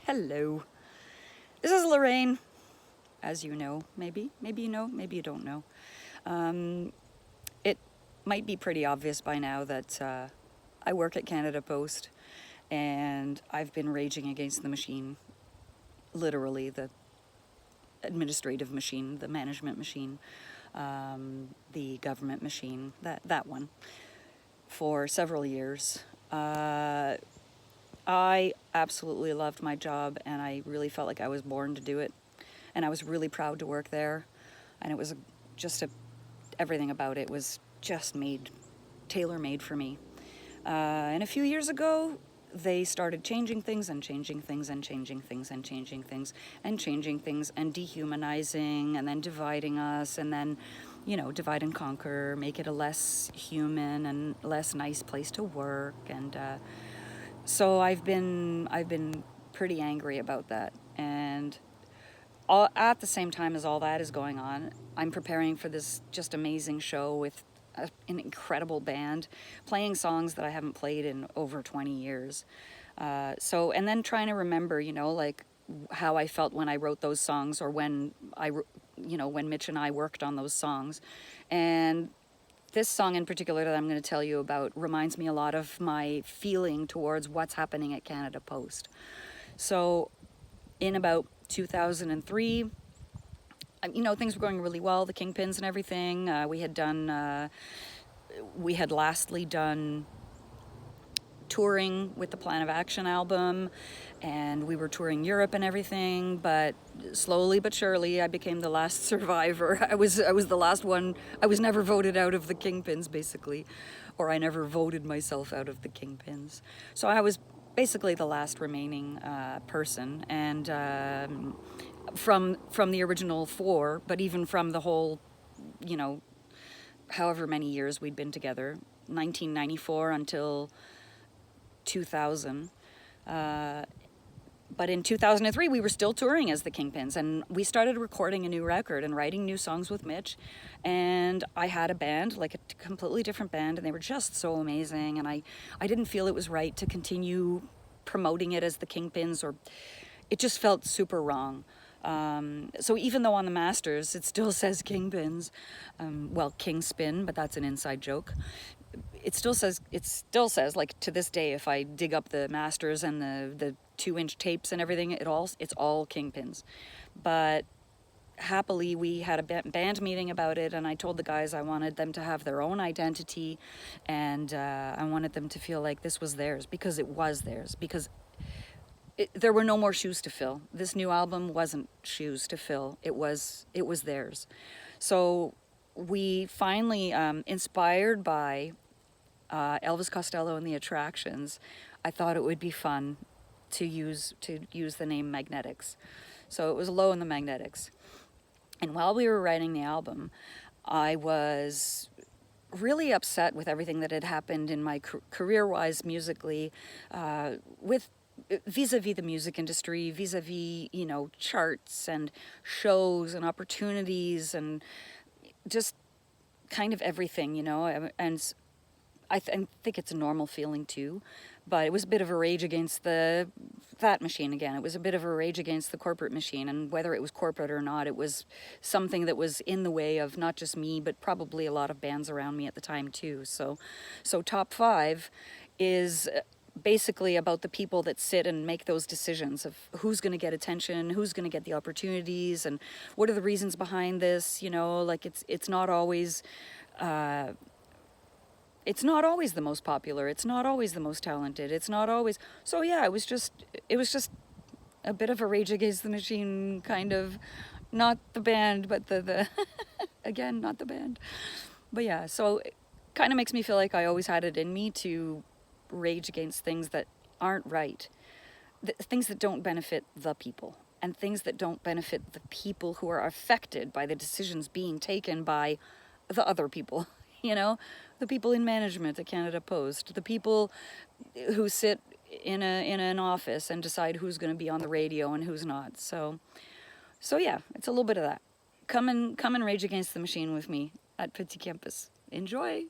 Hello. This is Lorraine, as you know, maybe you know, maybe you don't know. It might be pretty obvious by now that I work at Canada Post, and I've been raging against the machine, literally the administrative machine, the management machine, the government machine, that one, for several years. I absolutely loved my job, and I really felt like I was born to do it, and I was really proud to work there, and it was everything about it was just tailor-made for me. And a few years ago, they started changing things and changing things and changing things and changing things and changing things and dehumanizing and then dividing us, and then, divide and conquer, make it a less human and less nice place to work. And so I've been pretty angry about that. And at the same time as all that is going on, I'm preparing for this just amazing show with an incredible band, playing songs that I haven't played in over 20 years. And then trying to remember, like how I felt when I wrote those songs, or when when Mitch and I worked on those songs. And this song in particular that I'm going to tell you about reminds me a lot of my feeling towards what's happening at Canada Post. So in about 2003, things were going really well, the Kingpins and everything. We had lastly done touring with the Plan of Action album, and we were touring Europe and everything, but slowly but surely I became the last survivor. I was the last one. I was never voted out of the Kingpins, basically, or I never voted myself out of the Kingpins. So I was basically the last remaining person, and from the original four, but even from the whole, however many years we'd been together, 1994 until 2000. But in 2003, we were still touring as the Kingpins, and we started recording a new record and writing new songs with Mitch. And I had a band, like a completely different band, and they were just so amazing. And I didn't feel it was right to continue promoting it as the Kingpins, or it just felt super wrong. So even though on the masters it still says Kingpins, Kingspin, but that's an inside joke. It still says, like, to this day, if I dig up the masters and the 2-inch tapes and everything, it's all Kingpins. But happily, we had a band meeting about it, and I told the guys I wanted them to have their own identity, and I wanted them to feel like this was theirs, because it was theirs, because there were no more shoes to fill. This new album wasn't shoes to fill. It was theirs. So we finally, inspired by Elvis Costello and the Attractions, I thought it would be fun to use the name Magnetics. So it was Low in the Magnetics. And while we were writing the album, I was really upset with everything that had happened in my career-wise musically, with vis-a-vis the music industry, vis-a-vis, charts and shows and opportunities and just kind of everything, and I think it's a normal feeling too, but it was a bit of a rage against that machine again. It was a bit of a rage against the corporate machine, and whether it was corporate or not, it was something that was in the way of not just me, but probably a lot of bands around me at the time too. So Top 5 is basically about the people that sit and make those decisions of who's going to get attention, who's going to get the opportunities, and what are the reasons behind this. Like it's not always the most popular. It's not always the most talented. It's not always. So yeah, it was just a bit of a rage against the machine, kind of, not the band, but the again, not the band. But yeah, so it kind of makes me feel like I always had it in me to rage against things that aren't right, things that don't benefit the people, and things that don't benefit the people who are affected by the decisions being taken by the other people. The people in management at Canada Post, the people who sit in an office and decide who's going to be on the radio and who's not. So yeah, it's a little bit of that. Come and rage against the machine with me at Petit Campus. Enjoy.